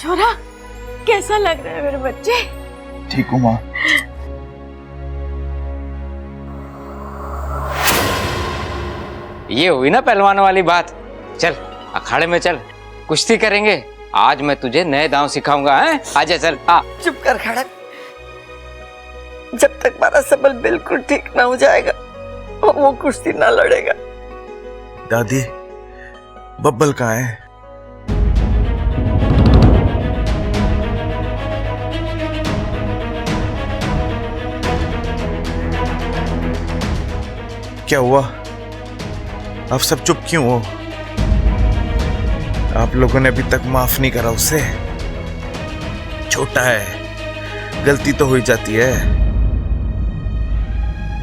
छोरा, कैसा लग रहा है मेरे बच्चे? ठीक हूँ माँ। ये हुई ना पहलवानों वाली बात। चल अखाड़े में चल, कुश्ती करेंगे। आज मैं तुझे नए दांव सिखाऊंगा। हैं? आजा चल। आ चुप कर खड़क। जब तक हमारा सबल बिल्कुल ठीक ना हो जाएगा वो कुश्ती ना लड़ेगा। दादी, बब्बल कहाँ है? क्या हुआ? आप सब चुप क्यों हो? आप लोगों ने अभी तक माफ नहीं करा उसे। छोटा है, गलती तो हो ही जाती है।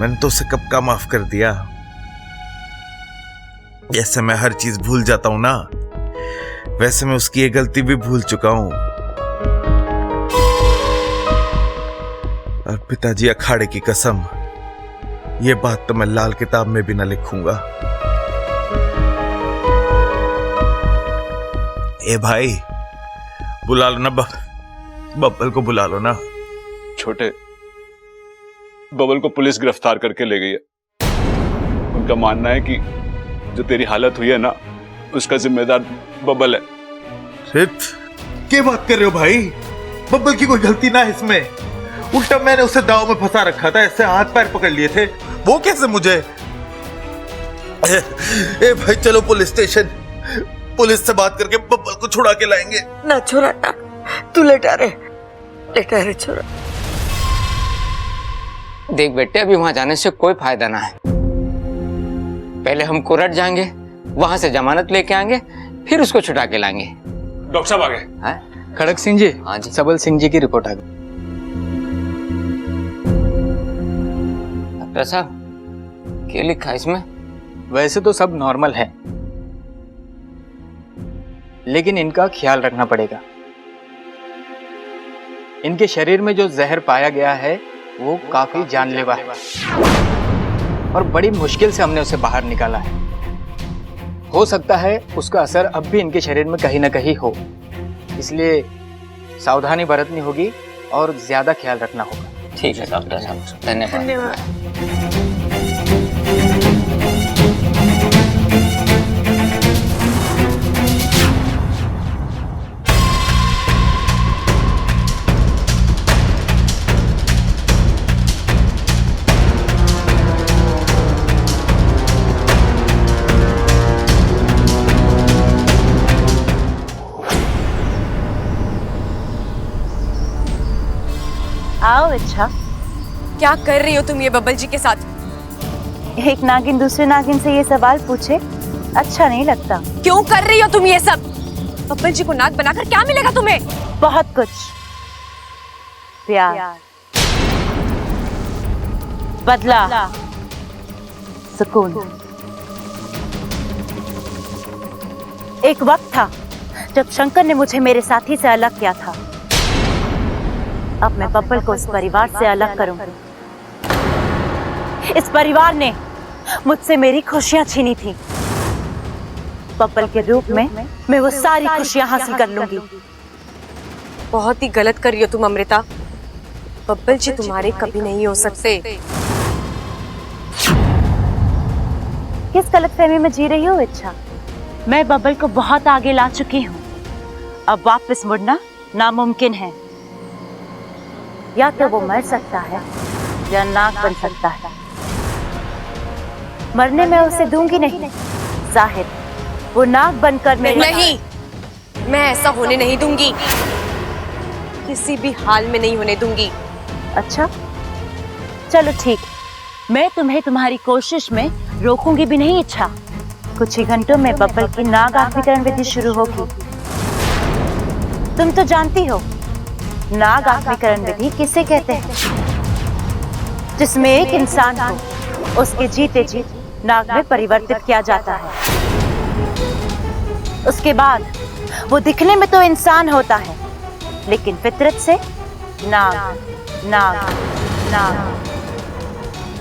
मैंने तो उसे कब का माफ कर दिया। जैसे मैं हर चीज भूल जाता हूं ना, वैसे मैं उसकी ये गलती भी भूल चुका हूं। और पिताजी, अखाड़े की कसम, ये बात तो मैं लाल किताब में भी ना लिखूंगा। ए भाई, बुला लो ना बब्बल को बुला लो ना। छोटे, बबल को पुलिस गिरफ्तार करके ले गई है। उनका मानना है कि जो तेरी हालत हुई है ना, उसका जिम्मेदार बबल है। क्या बात कर रहे हो भाई? बब्बल की कोई गलती ना है इसमें। उल्टा मैंने उसे दाव में फंसा रखा था, ऐसे हाथ पैर पकड़ लिए थे। वो कैसे मुझे? ए भाई, चलो पुलिस स्टेशन, पुलिस से बात करके बब्बल को छुड़ा के लाएंगे। ना छोरा ना, तू लेटा रे छोरा। देख बेटे, अभी वहां जाने से कोई फायदा ना है। पहले हम कोर्ट जाएंगे, वहां से जमानत लेके आएंगे, फिर उसको छुड़ा के लाएंगे। डॉक्टर साहब आ गए। खड़क सिंह जी। हाँ जी। सबल सिंह जी की रिपोर्ट आ गई। डॉक्टर साहब, क्या लिखा है इसमें? वैसे तो सब नॉर्मल है, लेकिन इनका ख्याल रखना पड़ेगा। इनके शरीर में जो जहर पाया गया है वो काफी जानलेवा है और बड़ी मुश्किल से हमने उसे बाहर निकाला है। हो सकता है उसका असर अब भी इनके शरीर में कहीं ना कहीं हो, इसलिए सावधानी बरतनी होगी और ज्यादा ख्याल रखना होगा। ठीक है डॉक्टर साहब, धन्यवाद। आओ। अच्छा, क्या कर रही हो तुम ये बब्बल जी के साथ? एक नागिन दूसरे नागिन से ये सवाल पूछे, अच्छा नहीं लगता। क्यों कर रही हो तुम ये सब? बब्बल जी को नाग बनाकर क्या मिलेगा तुम्हें? बहुत कुछ। प्यार, बदला, सुकून। एक वक्त था जब शंकर ने मुझे मेरे साथी से अलग किया था। अब मैं बब्बल को इस परिवार से अलग करूंगी। इस परिवार ने मुझसे मेरी खुशियां छीनी थी। बब्बल के रूप में मैं वो सारी खुशियां हासिल कर लूंगी। बहुत ही गलत कर रही हो तुम अमृता। बब्बल जी तुम्हारे कभी नहीं हो सकते। किस गलतफहमी में जी रही हो इच्छा? मैं बब्बल को बहुत आगे ला चुकी हूँ। अब वापस मुड़ना नामुमकिन है। या तो वो मर सकता है या नाग बन सकता है। मरने में उसे दूंगी नहीं। जाहिर वो नाग बनकर मेरे नहीं, मैं ऐसा होने नहीं दूंगी। किसी भी हाल में नहीं होने दूंगी। अच्छा, चलो ठीक, मैं तुम्हें तुम्हारी कोशिश में रोकूंगी भी नहीं। इच्छा, कुछ ही घंटों में बब्बल की नाग आत्मीकरण विधि शुरू होगी। तुम तो जानती हो नाग आत्मीकरण विधि किसे कहते हैं? जिसमें एक इंसान को उसके जीते जी नाग में परिवर्तित किया जाता है। उसके बाद वो दिखने में तो इंसान होता है, लेकिन फितरत से नाग नाग नाग।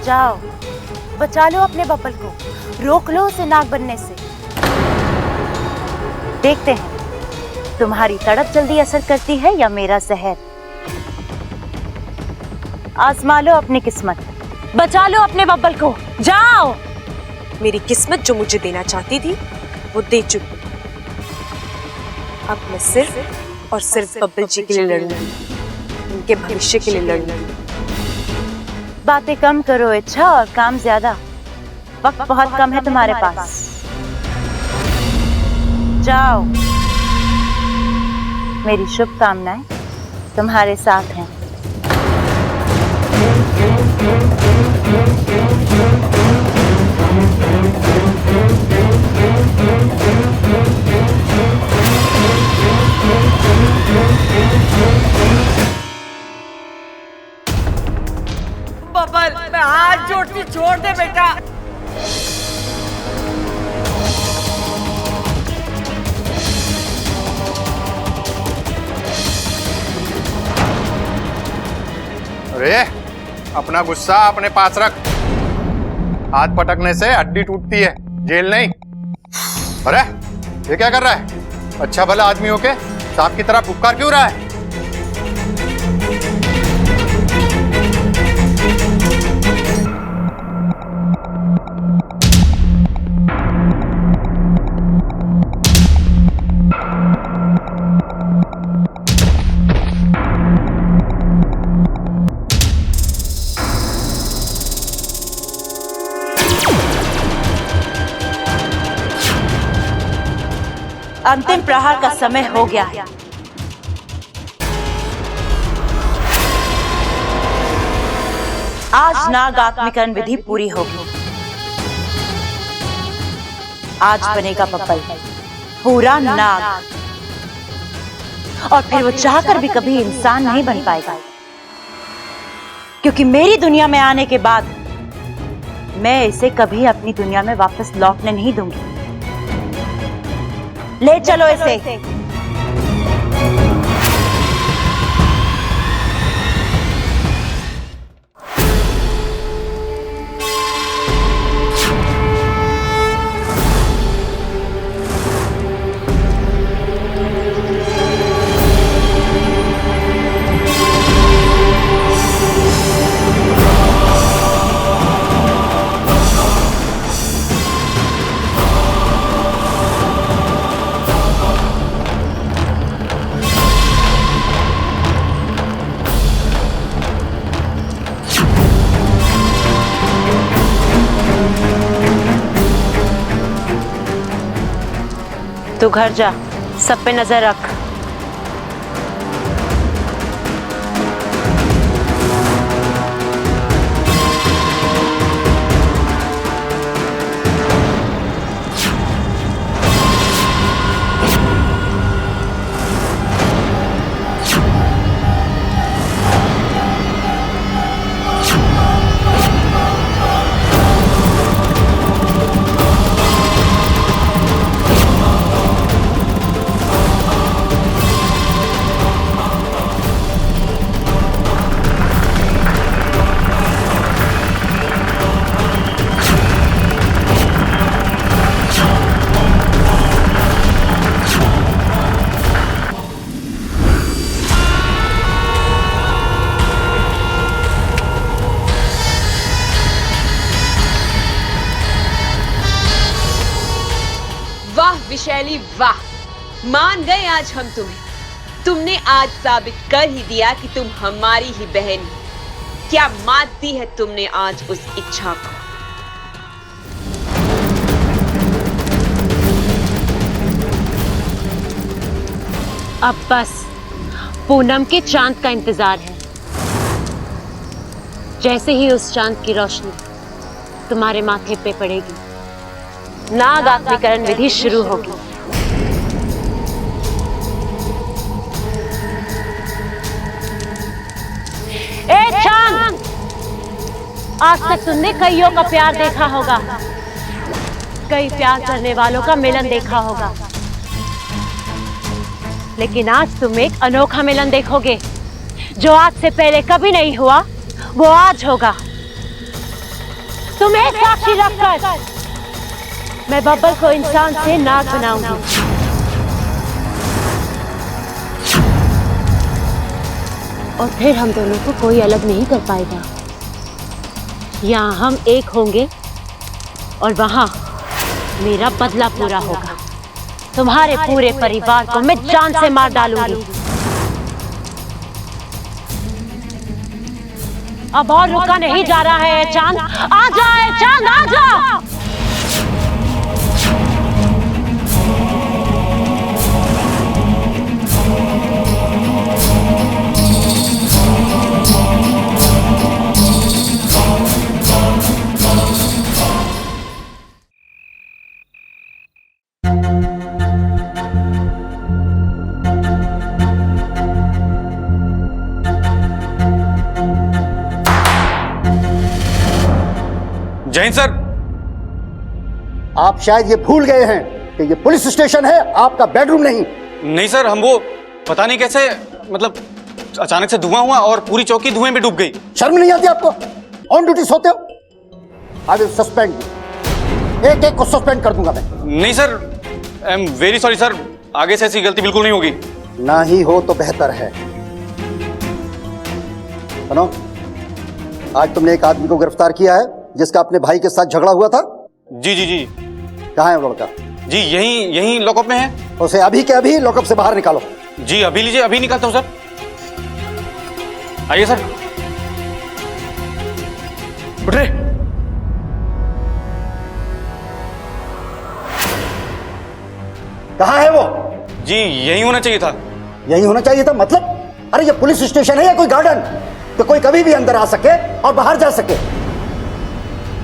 जाओ, बचा लो अपने बब्बल को, रोक लो उसे नाग बनने से। देखते हैं तुम्हारी तड़प जल्दी असर करती है या मेरा जहर? आजमा लो अपनी किस्मत, बचा लो अपने बब्बल को, जाओ। मेरी किस्मत जो मुझे देना चाहती थी वो दे चुकी। अब मैं सिर्फ और सिर्फ बब्बल जी के लिए लड़ूंगी, उनके भविष्य के लिए लड़ूंगी। बातें कम करो इच्छा और काम ज्यादा। वक्त बहुत कम है तुम्हारे पास, जाओ। मेरी शुभकामनाएं तुम्हारे साथ हैं। बबल, मैं हाथ जोड़ती, छोड़ दे बेटा। अरे अपना गुस्सा अपने पास रख। हाथ पटकने से हड्डी टूटती है, जेल नहीं। अरे ये क्या कर रहा है? अच्छा भला आदमी होके सांप की तरह पुकार क्यों रहा है? अंतिम प्रहार का समय हो गया है। आज नाग आत्मीकरण विधि पूरी होगी। आज बनेगा बब्बल पूरा नाग, और फिर वो चाहकर भी कभी इंसान नहीं बन पाएगा, क्योंकि मेरी दुनिया में आने के बाद मैं इसे कभी अपनी दुनिया में वापस लौटने नहीं दूंगी। ले चलो इसे। तू घर जा, सब पे नजर रख। विशैली वाह, मान गए आज हम तुम्हें। तुमने आज साबित कर ही दिया कि तुम हमारी ही बहन हो। क्या मात दी है तुमने आज उस इच्छा को। अब बस पूनम के चांद का इंतजार है। जैसे ही उस चांद की रोशनी तुम्हारे माथे पे पड़ेगी, नाग आत्मीकरण विधि शुरू होगी। ए चांद, आज तक तुमने कईयों का प्यार देखा होगा, कई प्यार करने वालों का मिलन देखा होगा, लेकिन आज तुम एक अनोखा मिलन देखोगे जो आज से पहले कभी नहीं हुआ, वो आज होगा। तुम्हें साक्षी रखकर मैं बब्बल को इंसान से नाग बनाऊंगी। और फिर हम दोनों को कोई अलग नहीं कर पाएगा। यहाँ हम एक होंगे और वहाँ मेरा बदला पूरा होगा। तुम्हारे पूरे परिवार को मैं जान से मार डालूंगी। अब और रुका नहीं जा रहा है चांद, आ जाए चांद, आ जा। जैन सर, आप शायद ये भूल गए हैं कि ये पुलिस स्टेशन है, आपका बेडरूम नहीं। नहीं सर, हम वो पता नहीं कैसे, मतलब अचानक से धुआं हुआ और पूरी चौकी धुएं में डूब गई। शर्म नहीं आती आपको? ऑन ड्यूटी सोते हो? आई विल सस्पेंड, एक एक को सस्पेंड कर दूंगा मैं। नहीं sir, I am very sorry sir, आगे से ऐसी गलती बिल्कुल नहीं होगी। ना ही हो तो बेहतर है। सुनो, आज तुमने एक आदमी को गिरफ्तार किया है जिसका अपने भाई के साथ झगड़ा हुआ था। जी जी जी। कहाँ है वो लड़का? जी यही लॉकअप में है। उसे अभी के अभी लॉकअप से बाहर निकालो। जी अभी लीजिए, अभी निकालता हूँ सर। आइए सर। उठ रहे। कहाँ है वो? जी यही होना चाहिए था। यही होना चाहिए था मतलब? अरे ये पुलिस स्टेशन है या कोई गार्डन तो कोई कभी भी अंदर आ सके और बाहर जा सके?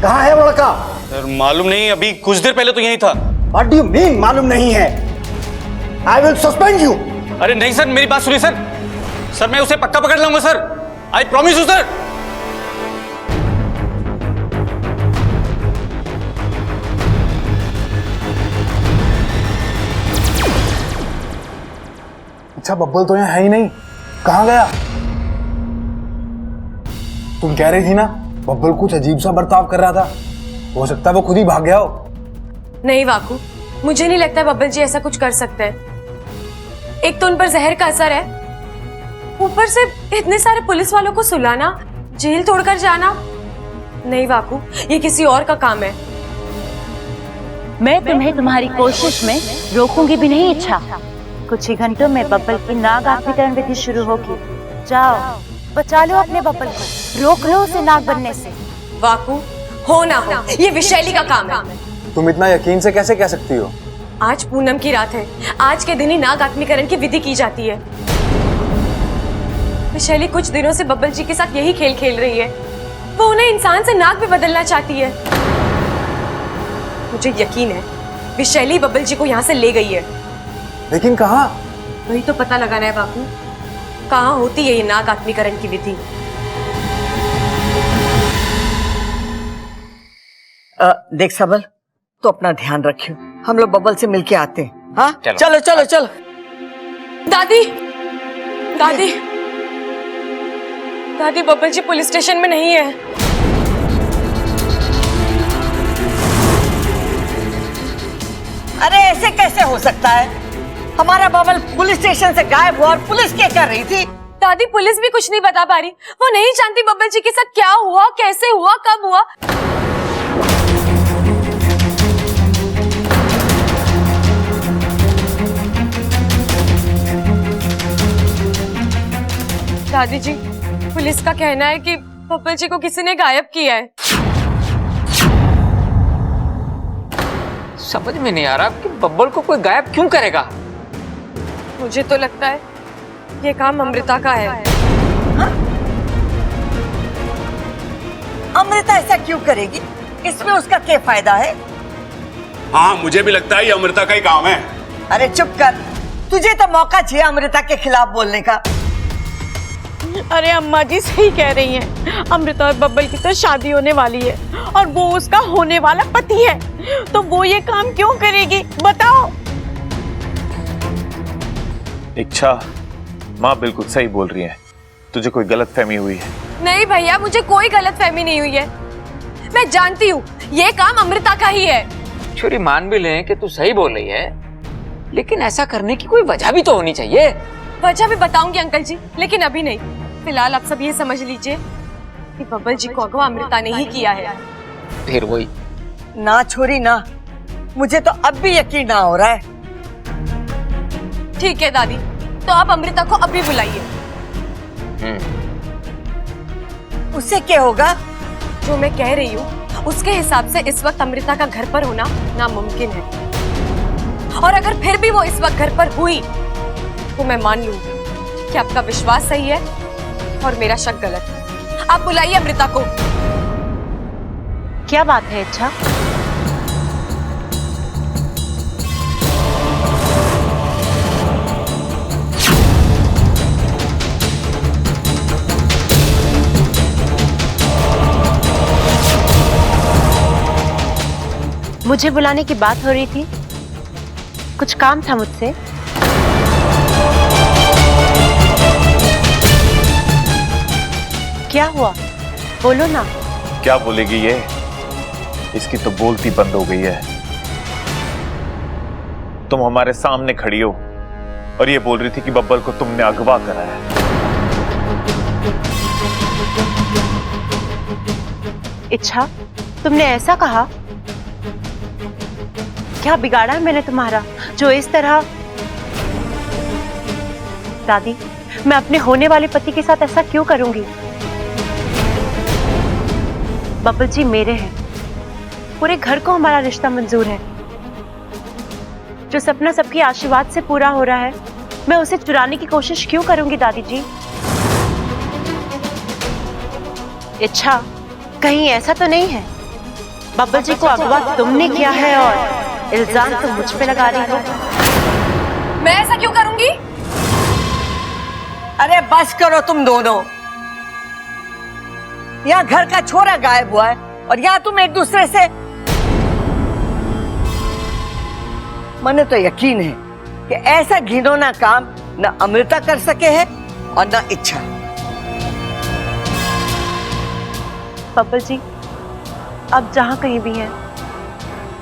कहाँ है वो लड़का? सर मालूम नहीं, अभी कुछ देर पहले तो यही था। What do you mean मालूम नहीं है? I will suspend you। अरे नहीं सर, मेरी बात सुनिए सर। सर मैं उसे पक्का पकड़ लाऊंगा sir, I promise you sir. अच्छा बब्बल तो यहाँ है ही नहीं, कहाँ गया? तुम कह रही थी ना बब्बल कुछ अजीब सा बर्ताव कर रहा था, हो सकता है वो खुद ही भाग गया हो। नहीं वाकू, मुझे नहीं लगता बब्बल जी ऐसा कुछ कर सकते हैं। एक तो उन पर जहर का असर है, ऊपर से इतने सारे पुलिस वालों को सुलाना, जेल तोड़कर जाना। नहीं वाकू, ये किसी और का काम है। मैं तुम्हें तुम्हारी कोशिश में रोकूंगी भी नहीं। इच्छा कुछ ही घंटों में बब्बल की नाग आत्मीकरण विधि शुरू होगी। जाओ बचा लो अपने बब्बल को, रोक लो उसे नाग बनने से। वाकू, हो ना हो ये विशैली का काम है। तुम इतना यकीन से कैसे कह सकती हो? आज पूनम की रात है, आज के दिन ही नाग आत्मीकरण की विधि की जाती है। विशैली कुछ दिनों से बब्बल जी के साथ यही खेल खेल रही है। वो उन्हें इंसान से नाग में बदलना चाहती है। मुझे यकीन है विशैली बब्बल जी को यहाँ से ले गई है। लेकिन कहाँ? वही तो पता लगाना है बापू, कहाँ होती है ये नाग आत्मीकरण की विधि। देख सबल, तो अपना ध्यान रखियो, हम लोग बब्बल से मिलके आते हैं। हाँ चलो चलो चलो। दादी दादी दादी, बब्बल जी पुलिस स्टेशन में नहीं है। अरे ऐसे कैसे हो सकता है? हमारा बबल पुलिस स्टेशन से गायब हुआ और पुलिस क्या कर रही थी? दादी पुलिस भी कुछ नहीं बता पा रही, वो नहीं जानती बब्बल जी के साथ क्या हुआ, कैसे हुआ, कब हुआ। दादी जी, पुलिस का कहना है कि बब्बल जी को किसी ने गायब किया है। समझ में नहीं आ रहा कि बब्बल को कोई गायब क्यों करेगा। मुझे तो लगता है ये काम अमृता का है। हाँ? अमृता ऐसा क्यों करेगी? इसमें उसका क्या फायदा है? हाँ मुझे भी लगता है ये अमृता का ही काम है। अरे चुप कर, तुझे तो मौका चाहिए अमृता के खिलाफ बोलने का। अरे अम्मा जी सही कह रही हैं, अमृता और बब्बल की तो शादी होने वाली है और वो उसका होने वाला पति है, तो वो ये काम क्यों करेगी बताओ? इच्छा, माँ बिल्कुल सही बोल रही है, तुझे कोई गलतफहमी हुई है। नहीं भैया, मुझे कोई गलतफहमी नहीं हुई है। मैं जानती हूँ ये काम अमृता का ही है। छोरी मान भी लें कि तू सही बोल रही है, लेकिन ऐसा करने की कोई वजह भी तो होनी चाहिए। वजह भी बताऊंगी अंकल जी, लेकिन अभी नहीं। फिलहाल आप सब ये समझ लीजिए कि बब्बल जी को अगवा अमृता ने ही किया है। फिर वही ना छोरी ना, मुझे तो अब भी यकीन ना हो रहा है। ठीक है दादी, तो आप अमृता को अभी बुलाइए। उससे क्या होगा? जो मैं कह रही हूँ उसके हिसाब से इस वक्त अमृता का घर पर होना नामुमकिन है, और अगर फिर भी वो इस वक्त घर पर हुई तो मैं मान लूंगी कि आपका विश्वास सही है और मेरा शक गलत है। आप बुलाइए अमृता को। क्या बात है इच्छा? मुझे बुलाने की बात हो रही थी, कुछ काम था मुझसे। क्या हुआ, बोलो ना। क्या बोलेगी ये? इसकी तो बोलती बंद हो गई है। तुम हमारे सामने खड़ी हो और ये बोल रही थी कि बब्बल को तुमने अगवा करा है। इच्छा, तुमने ऐसा कहा? क्या बिगाड़ा है मैंने तुम्हारा जो इस तरह? दादी, मैं अपने होने वाले पति के साथ ऐसा क्यों करूंगी? बब्बल जी मेरे हैं, पूरे घर को हमारा रिश्ता मंजूर है। जो सपना सबके आशीर्वाद से पूरा हो रहा है, मैं उसे चुराने की कोशिश क्यों करूंगी दादी जी? इच्छा, कहीं ऐसा तो नहीं है बब्बल जी को अगवा तुमने किया है और इल्जाम तुम मुझ पे लगा रही हो? मैं ऐसा क्यों करूंगी? अरे बस करो तुम दोनों। यहाँ घर का छोरा गायब हुआ है और यहाँ तुम एक दूसरे से। मने तो यकीन है कि ऐसा घिनौना काम न अमृता कर सके है और न इच्छा। बब्बल जी, अब जहां कहीं भी हैं,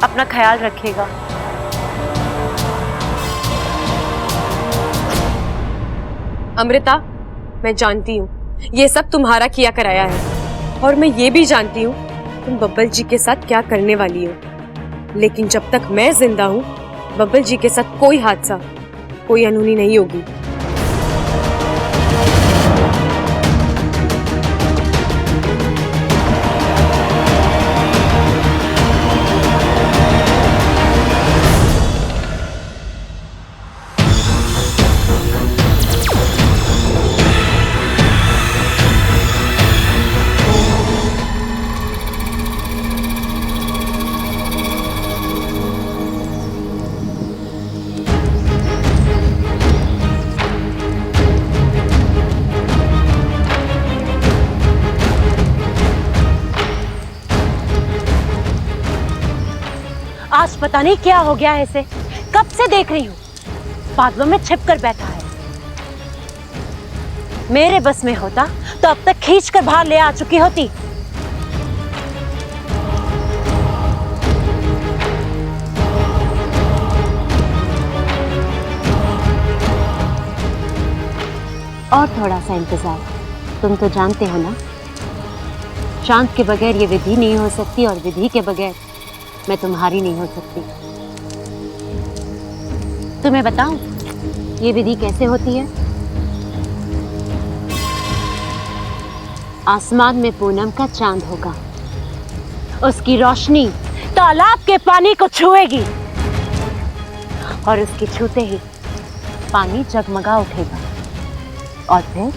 अपना ख्याल रखिएगा। अमृता, मैं जानती हूँ ये सब तुम्हारा किया कराया है, और मैं ये भी जानती हूँ तुम बब्बल जी के साथ क्या करने वाली हो। लेकिन जब तक मैं जिंदा हूँ, बब्बल जी के साथ कोई हादसा, कोई अनहोनी नहीं होगी। आज पता नहीं क्या हो गया है इसे, कब से देख रही हूँ बादलों में छिप कर बैठा है। मेरे बस में होता तो अब तक खींच कर बाहर ले आ चुकी होती। और थोड़ा सा इंतजार, तुम तो जानते हो ना, शांत के बगैर ये विधि नहीं हो सकती और विधि के बगैर मैं तुम्हारी नहीं हो सकती। तुम्हें बताऊं ये विधि कैसे होती है? आसमान में पूनम का चांद होगा, उसकी रोशनी तालाब के पानी को छुएगी और उसके छूते ही पानी जगमगा उठेगा और फिर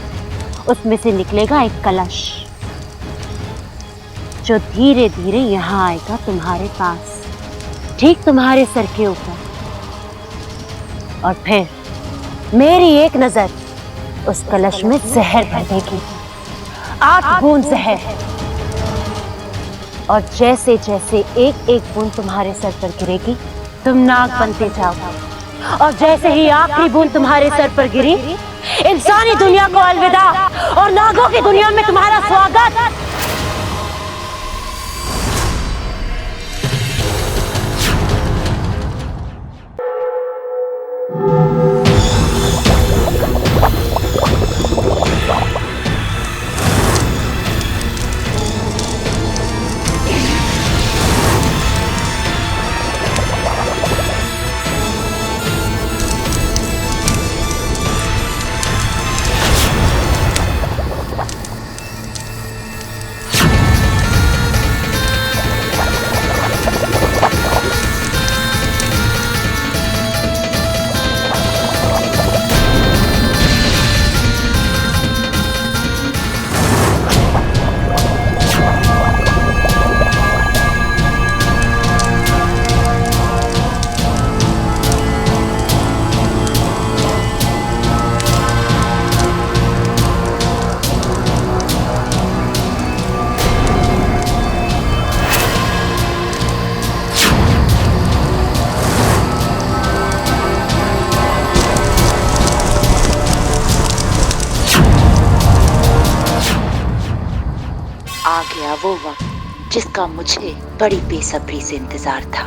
उसमें से निकलेगा एक कलश जो धीरे धीरे यहाँ आएगा तुम्हारे पास, ठीक तुम्हारे सर के ऊपर। और फिर मेरी एक नजर उस कलश में जहर भर देगी, 8 बूंद जहर। और जैसे जैसे एक एक बूंद तुम्हारे सर पर गिरेगी, तुम नाग बनते जाओगे। और जैसे ही आखिरी बूंद तुम्हारे सर पर गिरी, इंसानी दुनिया को अलविदा और नागों की दुनिया में तुम्हारा स्वागत। वो वक्त जिसका मुझे बड़ी बेसब्री से इंतजार था।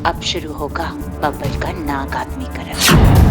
अब शुरू होगा बब्बल का नाक आदमीकरण।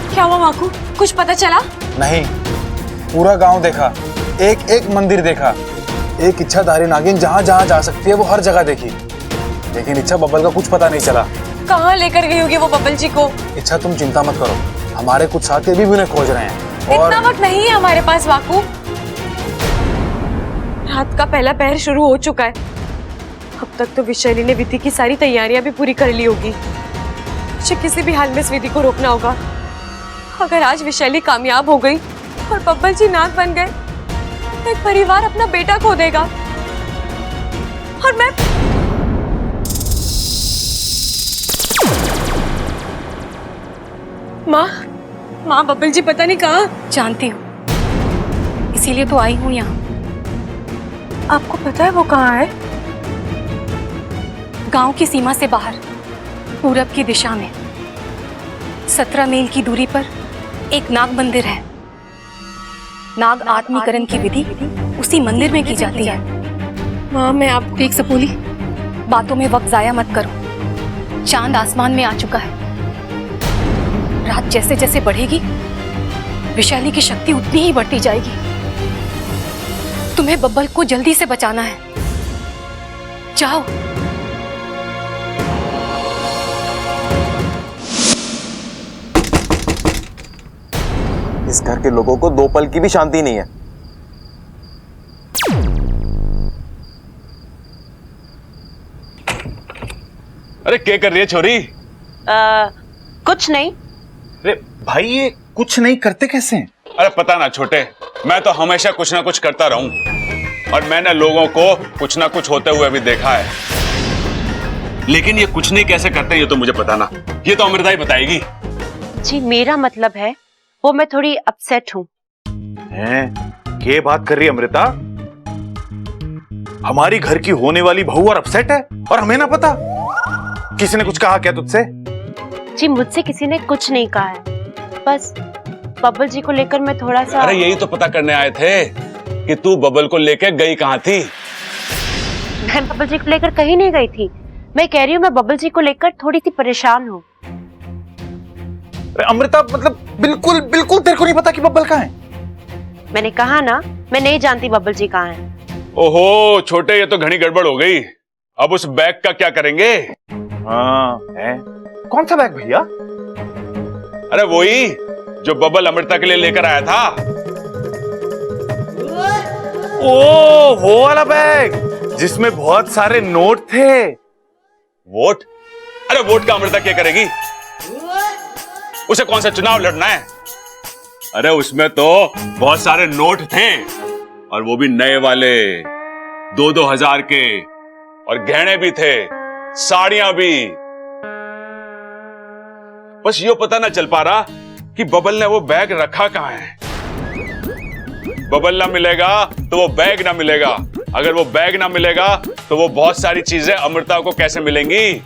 क्या हुआ माकू, कुछ पता चला? नहीं, पूरा गांव देखा, एक एक मंदिर देखा, एक इच्छाधारी नागिन जहाँ जहाँ जा सकती है वो हर जगह देखी, लेकिन इच्छा बब्बल का कुछ पता नहीं चला। कहाँ लेकर गई होगी वो बब्बल जी को? इच्छा तुम चिंता मत करो, हमारे कुछ साथी अभी भी उन्हें खोज रहे हैं। इतना वक्त नहीं है हमारे पास वाकू। रात का पहला पहर शुरू हो चुका है। अब तक तो विशैली ने विधि की सारी तैयारियां भी पूरी कर ली होगी। मुझे किसी भी हाल में इस विधि को रोकना होगा। अगर आज विशैली कामयाब हो गई और बब्बल जी नाग बन गए तो एक परिवार अपना बेटा खो देगा। और मैं माँ बब्बल जी पता नहीं कहाँ। जानती हूँ, इसीलिए तो आई हूँ यहाँ। आपको पता है वो कहाँ है? गांव की सीमा से बाहर, पूरब की दिशा में 17 मील की दूरी पर एक नाग मंदिर है। नाग आत्मीकरण की विधि उसी मंदिर में की जाती है। माँ मैं आपको देख सपोली, बातों में वक्त जाया मत करो। चांद आसमान में आ चुका है। रात जैसे जैसे बढ़ेगी विशाली की शक्ति उतनी ही बढ़ती जाएगी। तुम्हें बब्बल को जल्दी से बचाना है। जाओ। इस घर के लोगों को 2 पल की भी शांति नहीं है। अरे क्या कर रही है छोरी? कुछ नहीं। अरे भाई ये कुछ नहीं करते कैसे हैं? अरे पता ना छोटे, मैं तो हमेशा कुछ ना कुछ करता रहूं और मैंने लोगों को कुछ ना कुछ होते हुए भी देखा है, लेकिन ये कुछ नहीं कैसे करते ये तो मुझे पता ना। ये तो अमृता ही बताएगी। जी मेरा मतलब है वो मैं थोड़ी अपसेट हूँ। क्या बात कर रही है अमृता? हमारी घर की होने वाली बहू और अपसेट है और हमें ना पता? किसी ने कुछ कहा क्या तुझसे? जी मुझसे किसी ने कुछ नहीं कहा है, बस बब्बल जी को लेकर मैं थोड़ा सा। अरे यही तो पता करने आए थे कि तू बबल को लेकर गई कहाँ थी। मैं बब्बल जी को लेकर कहीं नहीं गई थी। मैं कह रही हूँ मैं बब्बल जी को लेकर थोड़ी सी परेशान हूँ। अमृता मतलब बिल्कुल बिल्कुल तेरे को नहीं पता कि बब्बल कहाँ है? मैंने कहा ना मैं नहीं जानती बब्बल जी कहाँ हैं। ओहो छोटे, ये तो घनी गड़बड़ हो गई। अब उस बैग का क्या करेंगे? हाँ है। कौन सा बैग भैया? अरे वही जो बबल अमृता के लिए लेकर आया था। ओ वो वाला बैग जिसमें बहुत सारे नोट थे। वोट? अरे वोट का अमृता क्या करेगी? उसे कौन सा चुनाव लड़ना है? अरे उसमें तो बहुत सारे नोट थे और वो भी नए वाले, 2-2 हजार के, और गहने भी थे, साड़ियां भी। बस ये पता ना चल पा रहा कि बबल ने वो बैग रखा कहां है। बबल ना मिलेगा तो वो बैग ना मिलेगा, अगर वो बैग ना मिलेगा तो वो बहुत सारी चीजें अमृता को कैसे मिलेंगी?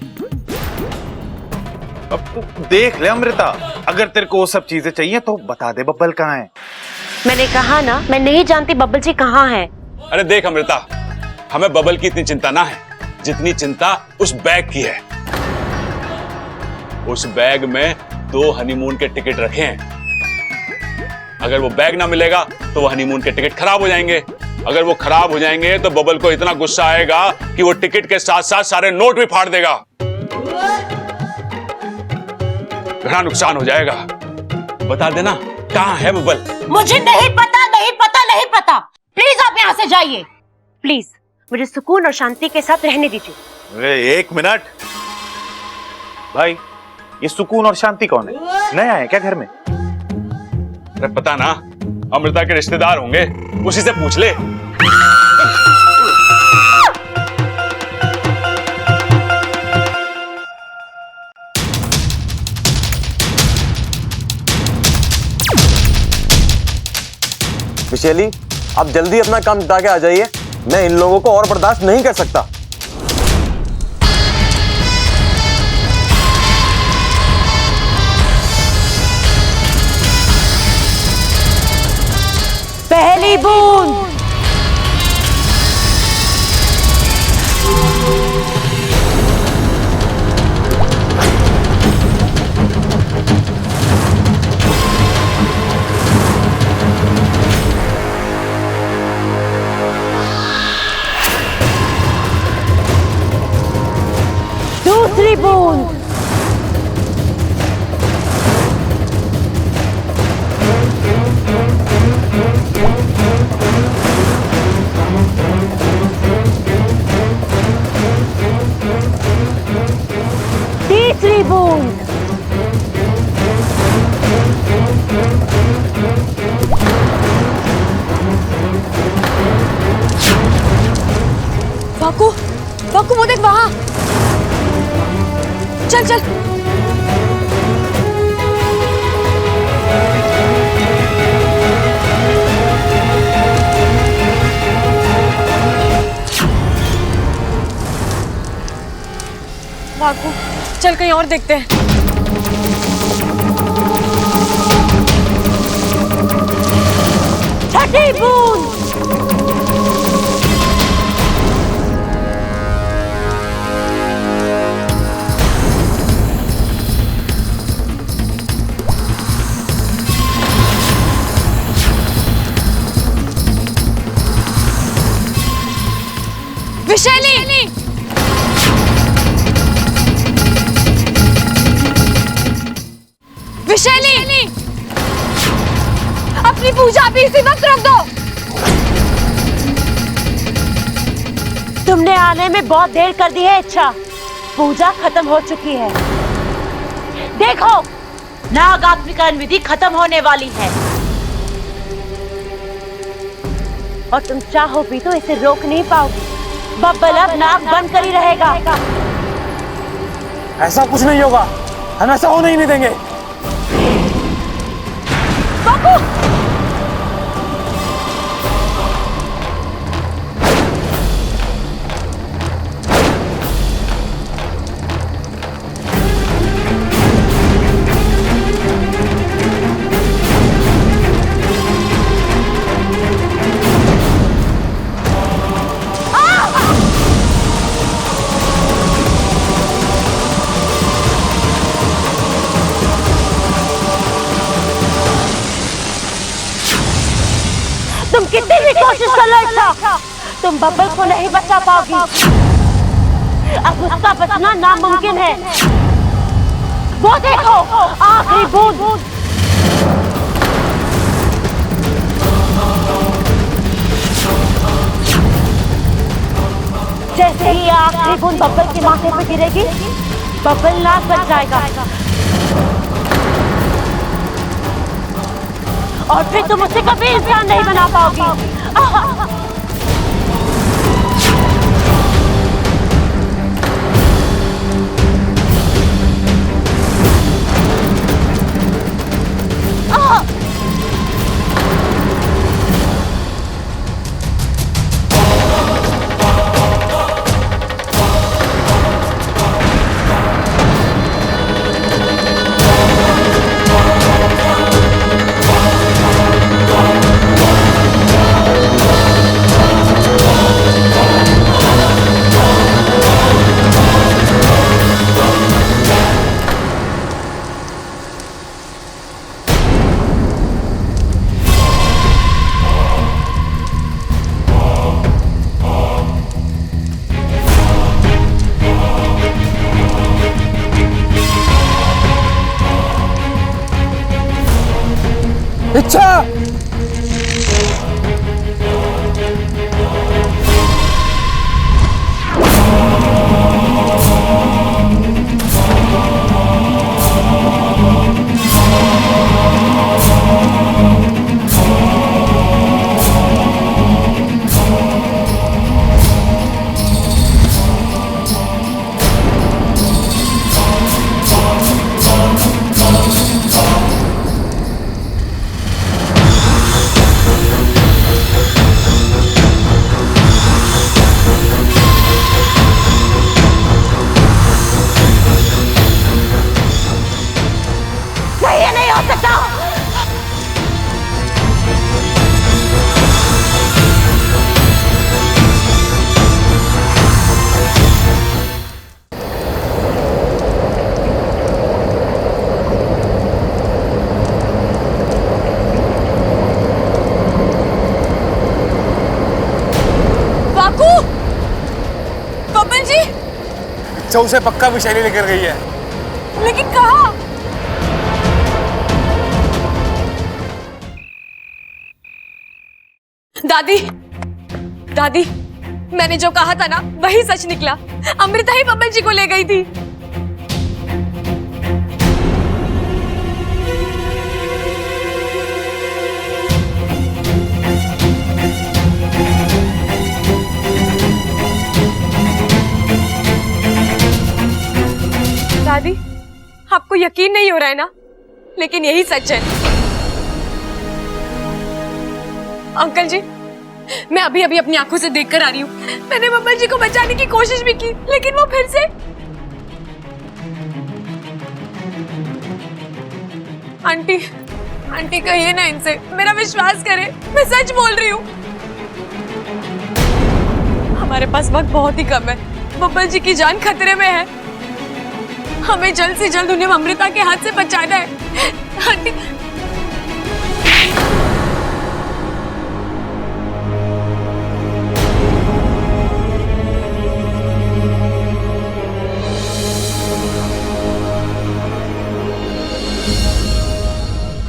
अब तू देख ले अमृता, अगर तेरे को वो सब चीजें चाहिए तो बता दे बब्बल कहाँ है। मैंने कहा ना मैं नहीं जानती बब्बल जी कहाँ है। अरे देख अमृता, हमें बबल की इतनी चिंता ना है जितनी चिंता उस बैग की है। उस बैग में 2 हनीमून के टिकट रखे हैं। अगर वो बैग ना मिलेगा तो वो हनीमून के टिकट खराब हो जाएंगे। अगर वो खराब हो जाएंगे तो बबल को इतना गुस्सा आएगा कि वो टिकट के साथ साथ सारे नोट भी फाड़ देगा। बड़ा नुकसान हो जाएगा। बता देना कहाँ है बबल? मुझे नहीं पता, नहीं पता, नहीं पता। प्लीज आप यहाँ से जाइए। प्लीज मुझे सुकून और शांति के साथ रहने दीजिए। अरे 1 मिनट भाई, ये सुकून और शांति कौन है? नया है क्या घर में? अरे पता ना, अमृता के रिश्तेदार होंगे, उसी से पूछ ले। विशैली, आप जल्दी अपना काम निपटा के आ जाइए। मैं इन लोगों को और बर्दाश्त नहीं कर सकता। पहली बूंद। दूसरी बूंद। तीसरी बूंद। वाकू, वाकू वो देख वहां। चल चल। वाकू, चल कहीं और देखते हैं। छठी बूंद। विशैली, विशैली, अपनी पूजा भी इसी वक्त रोक दो। तुमने आने में बहुत देर कर दी है इच्छा। पूजा खत्म हो चुकी है। देखो, नाग आत्मीकरण विधि खत्म होने वाली है और तुम चाहो भी तो इसे रोक नहीं पाओगे। बब्बल अब नाक बंद कर ही रहेगा। ऐसा कुछ नहीं होगा, हम ऐसा होने ही नहीं देंगे। बाबू! तुम कितनी भी कोशिश कर लो इच्छा, तुम बब्बल को नहीं बचा पाओगी। अब उसका बचना नामुमकिन है। वो देखो, आखिरी बूंद। जैसे ही आखिरी बूंद बब्बल के माथे पे गिरेगी, बब्बल नाक बच जाएगा और फिर तुम उसे कभी इंसान नहीं बना पाओगी। इच्छा, अच्छा उसे पक्का विशाली लेकर गई है। लेकिन कहाँ? दादी, दादी, मैंने जो कहा था ना वही सच निकला। अमृता ही बब्बल जी को ले गई थी। दादी, आपको यकीन नहीं हो रहा है ना, लेकिन यही सच है। अंकल जी, मैं अभी अभी अपनी आंखों से देखकर आ रही हूँ। मैंने बब्बल जी को बचाने की कोशिश भी की, लेकिन वो फिर से। आंटी, आंटी कहिए ना इनसे, मेरा विश्वास करें, मैं सच बोल रही हूँ। हमारे पास वक्त बहुत ही कम है, बब्बल जी की जान खतरे में है। हमें जल्द से जल्द उन्हें अमृता के हाथ से बचाना है। आंटी,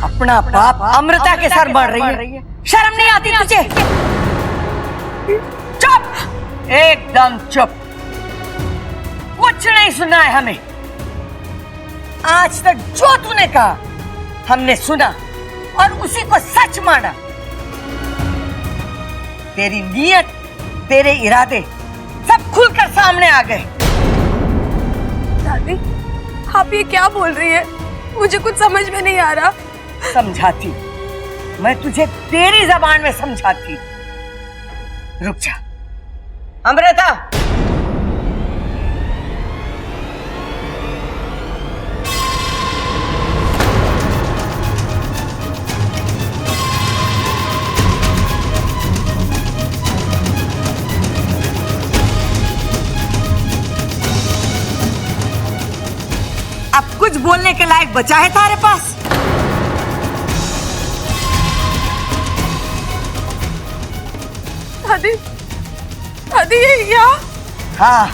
अपना बाप अमृता के सर बढ़ रही है, शर्म नहीं आती तुझे? चुप, एकदम चुप, कुछ नहीं सुना है हमें। आज तक जो तूने कहा हमने सुना और उसी को सच माना। तेरी नीयत, तेरे इरादे सब खुलकर सामने आ गए। दादी, आप ये क्या बोल रही है? मुझे कुछ समझ में नहीं आ रहा। समझाती, मैं तुझे तेरी जबान में समझाती। रुक जा। अमृता, अब कुछ बोलने के लायक बचा है तारे पास? दादी, दादी ये यहाँ? हाँ,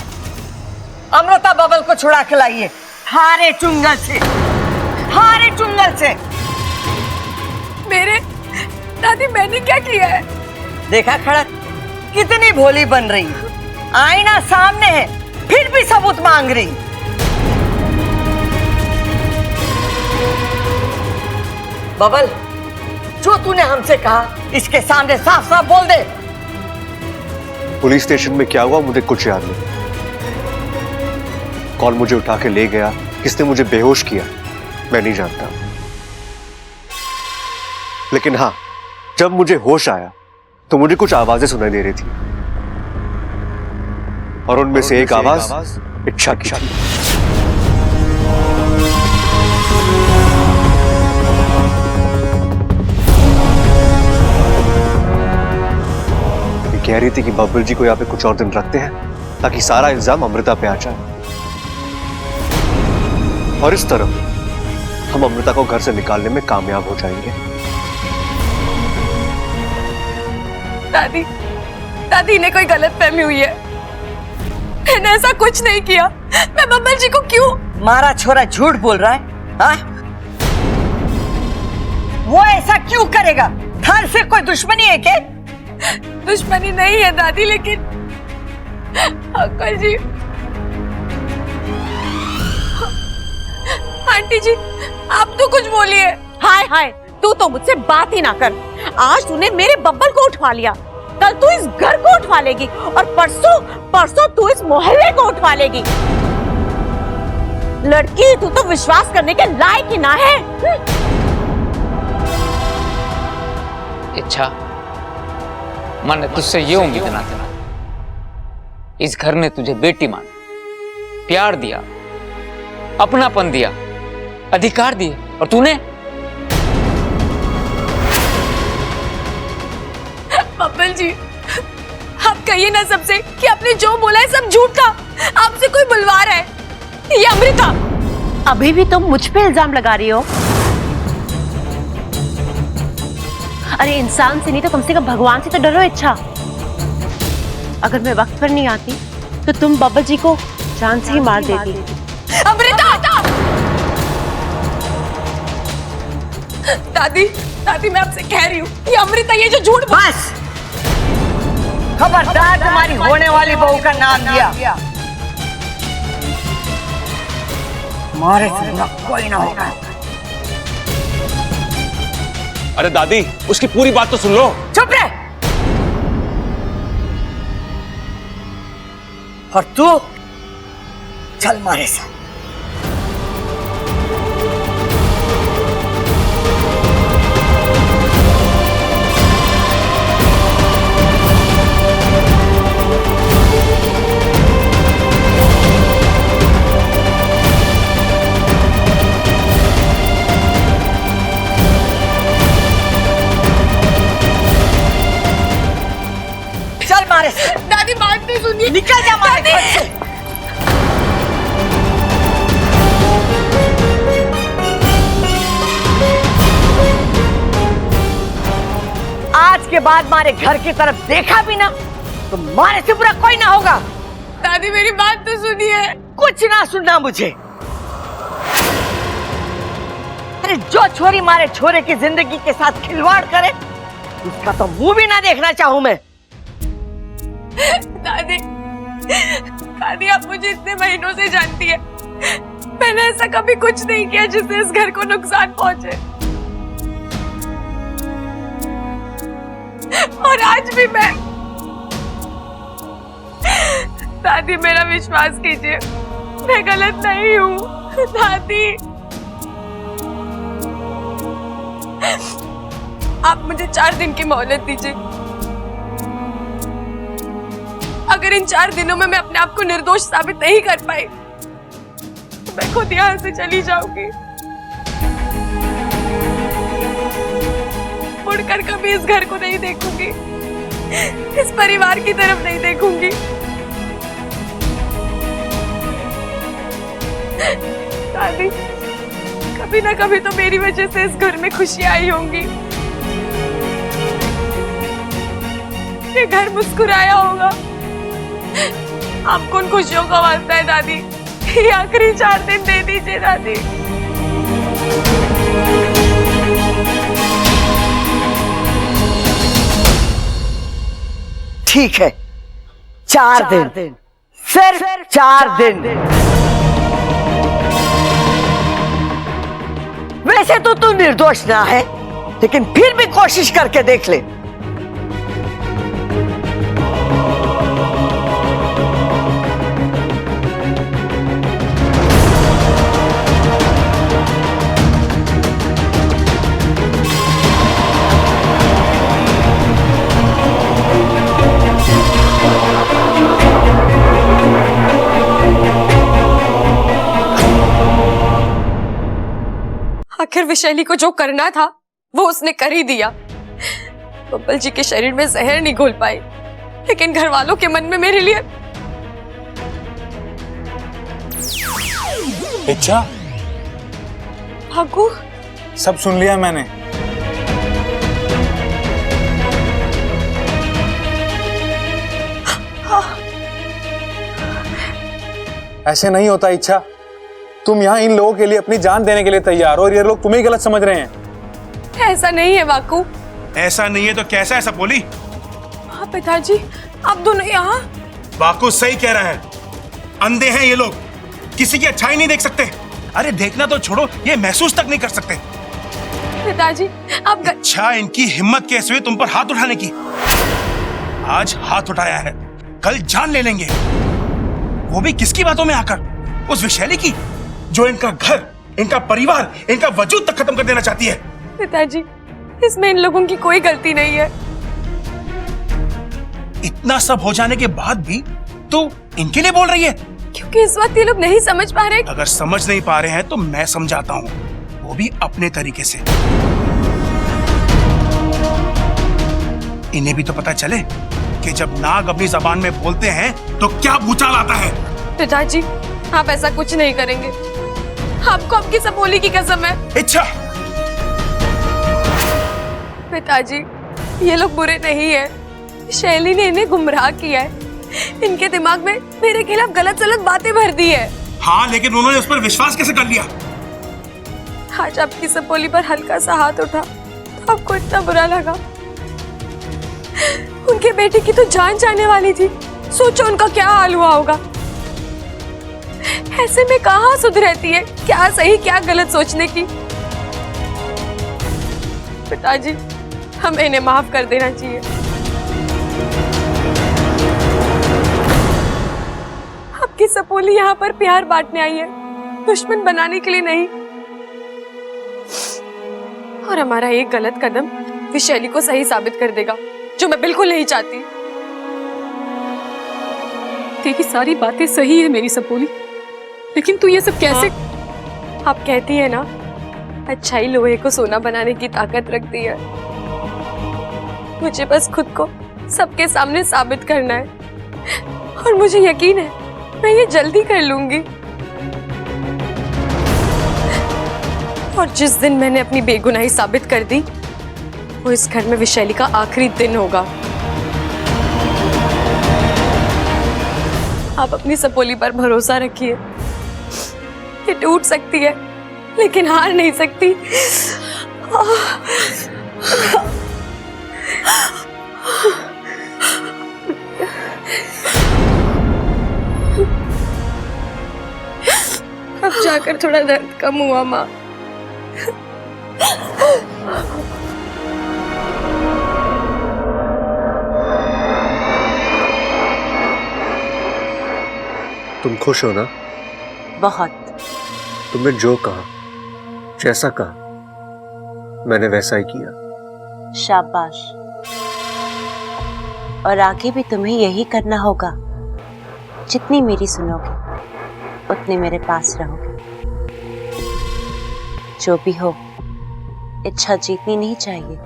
अमृता बबल को छुड़ा के लाइए हारे चुंगल से, हारे चुंगल से। मेरे दादी, मैंने क्या किया है? देखा खड़क, कितनी भोली बन रही है। आईना सामने है, फिर भी सबूत मांग रही। बबल, जो तूने हमसे कहा इसके सामने साफ साफ बोल दे। पुलिस स्टेशन में क्या हुआ मुझे कुछ याद नहीं। कौन मुझे उठा के ले गया, किसने मुझे बेहोश किया, मैं नहीं जानता। लेकिन हाँ, जब मुझे होश आया तो मुझे कुछ आवाजें सुनाई दे रही थी और उनमें से एक आवाज इच्छा की थी। कह रही थी कि बब्बल जी को यहाँ पे कुछ और दिन रखते हैं ताकि सारा इल्जाम अमृता पे आ जाए और इस तरह हम अमृता को घर से निकालने में कामयाब हो जाएंगे। दादी, दादी इन्हें कोई गलतफहमी हुई है। मैंने ऐसा कुछ नहीं किया। मैं बब्बल जी को क्यों? मारा छोरा झूठ बोल रहा है। हाँ? वो ऐसा क्यों करेगा? घर से कोई दुश्मनी है क्या? दुश्मनी नहीं है दादी, लेकिन अंकल जी, आंटी जी, आप तो कुछ बोलिए। हाय हाय, तू तो मुझसे बात ही ना कर। आज तूने मेरे बब्बल को उठवा लिया, कल तू इस घर को उठवा लेगी और परसों तू इस मोहल्ले को उठवा लेगी। लड़की, तू तो विश्वास करने के लायक ही ना है। इच्छा, मैंने तुझसे ये उम्मीद ना थी। इस घर ने तुझे बेटी मान, प्यार दिया, अपनापन दिया, अधिकार दिए, और तूने बब्बल जी, आप कहिए ना सबसे कि आपने जो बोला है सब झूठ था। आपसे कोई बुलवा रहा है। ये अमृता, अभी भी तुम मुझ पे इल्जाम लगा रही हो? अरे इंसान से नहीं तो कम से कम भगवान से तो डरो। इच्छा, अगर मैं वक्त पर नहीं आती तो तुम बब्बल जी को जान से ही मार देती। अमृता! दादी, दादी मैं आपसे कह रही हूँ, ये अमृता ये जो झूठ बस! खबरदार तुम्हारी होने वाली बहू का नाम लिया, तुम्हारे सिवा कोई ना होगा। अरे दादी, उसकी पूरी बात तो सुन लो। चुप रह! और तू चल मारे साथ। चल मारे से। दादी बात नहीं सुनिए, निकल जा मारे घर से। आज के बाद मारे घर की तरफ देखा भी ना तो मारे से बुरा कोई ना होगा। दादी मेरी बात तो सुनिए। कुछ ना सुनना मुझे। अरे जो छोरी मारे छोरे की जिंदगी के साथ खिलवाड़ करे उसका तो मुंह भी ना देखना चाहूं मैं। दादी, दादी आप मुझे इतने महीनों से जानती है, मैंने ऐसा कभी कुछ नहीं किया जिससे इस घर को नुकसान पहुंचे। और आज भी मैं, दादी मेरा विश्वास कीजिए, मैं गलत नहीं हूँ। दादी आप मुझे 4 दिन की मोहलत दीजिए। अगर इन 4 दिनों में मैं अपने आप को निर्दोष साबित नहीं कर पाई तो मैं खुद यहाँ से चली जाऊंगी। मुड़कर कभी इस घर को नहीं देखूंगी, इस परिवार की तरफ नहीं देखूंगी। दादी कभी ना कभी तो मेरी वजह से इस घर में खुशियां आई होंगी, ये घर मुस्कुराया होगा। आपको उन खुशियों का वास्ता है दादी, ये आखिरी 4 दिन दे दीजिए दादी। ठीक है, 4 दिन, सिर्फ 4 दिन। वैसे तो तू निर्दोष ना है, लेकिन फिर भी कोशिश करके देख ले। आखिर विशैली को जो करना था वो उसने कर ही दिया। बब्बल जी के शरीर में जहर नहीं घोल पाई, लेकिन घर वालों के मन में मेरे लिए इच्छा। भागू, सब सुन लिया मैंने। ऐसे नहीं होता इच्छा, तुम यहाँ इन लोगों के लिए अपनी जान देने के लिए तैयार हो और ये लोग तुम्हें गलत समझ रहे हैं। ऐसा नहीं है वाकू। ऐसा नहीं है तो कैसा? ऐसा बोली। हाँ पिताजी, आप दोनों यहाँ। वाकू सही कह रहा है, अंधे हैं ये लोग, किसी की अच्छाई नहीं देख सकते। अरे देखना तो छोड़ो, ये महसूस तक नहीं कर सकते। पिताजी आप अच्छा, इनकी हिम्मत कैसे हुई तुम पर हाथ उठाने की? आज हाथ उठाया है, कल जान ले लेंगे, वो भी किसकी बातों में आकर? उस विशैली की, जो इनका घर, इनका परिवार, इनका वजूद तक खत्म कर देना चाहती है। पिताजी इसमें इन लोगों की कोई गलती नहीं है। इतना सब हो जाने के बाद भी तू इनके लिए बोल रही है? क्योंकि इस वक्त ये लोग नहीं समझ पा रहे। अगर समझ नहीं पा रहे हैं तो मैं समझाता हूँ, वो भी अपने तरीके से। इन्हें भी तो पता चले कि जब नाग अपनी जबान में बोलते हैं तो क्या भूचाल आता है। पिताजी आप ऐसा कुछ नहीं करेंगे, आपको आपकी सबोली की कसम है। इच्छा। पिताजी ये लोग बुरे नहीं है, शैली ने इन्हें गुमराह किया है, इनके दिमाग में मेरे खिलाफ गलत सलत बातें भर दी है। हाँ, लेकिन उन्होंने उस पर विश्वास कैसे कर लिया? आज आपकी सपोली पर हल्का सा हाथ उठा तो आपको इतना बुरा लगा। उनके बेटे की तो जान जाने वाली थी, सोचो उनका क्या हाल हुआ होगा। ऐसे में कहाँ सुध रहती है क्या सही क्या गलत सोचने की। पिताजी, हमें इन्हें माफ कर देना चाहिए। आपकी सपोली यहाँ पर प्यार बांटने आई है, दुश्मन बनाने के लिए नहीं। और हमारा एक गलत कदम विशैली को सही साबित कर देगा, जो मैं बिल्कुल नहीं चाहती। तेरी सारी बातें सही है मेरी सपोली, लेकिन तू ये सब कैसे? आप कहती है ना, अच्छाई लोहे को सोना बनाने की ताकत रखती है। मुझे बस खुद को सबके सामने साबित करना है, और मुझे यकीन है मैं ये जल्दी कर लूंगी। और जिस दिन मैंने अपनी बेगुनाही साबित कर दी, वो इस घर में विशैली का आखिरी दिन होगा। आप अपनी सपोली पर भरोसा रखिए। ये टूट सकती है, लेकिन हार नहीं सकती। अब जाकर थोड़ा दर्द कम हुआ माँ। तुम खुश हो ना? बहुत। तुमने जो कहा, जैसा कहा, मैंने वैसा ही किया। शाबाश। और आगे भी तुम्हें यही करना होगा। जितनी मेरी सुनोगे उतनी मेरे पास रहोगे। जो भी हो, इच्छा जीतनी नहीं चाहिए।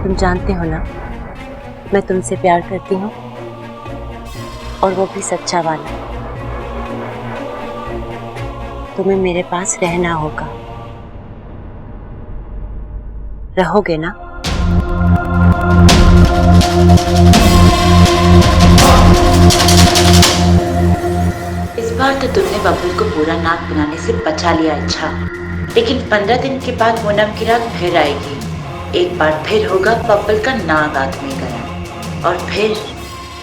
तुम जानते हो ना, मैं तुमसे प्यार करती हूँ, और वो भी सच्चा वाला। तुम्हें मेरे पास रहना होगा। रहोगे ना? इस बार तो तुमने बबुल को पूरा नाक बनाने से बचा लिया। अच्छा, लेकिन 15 दिन के बाद पूनम की रात फिर आएगी। एक बार फिर होगा बबुल का नाग आग में गया, और फिर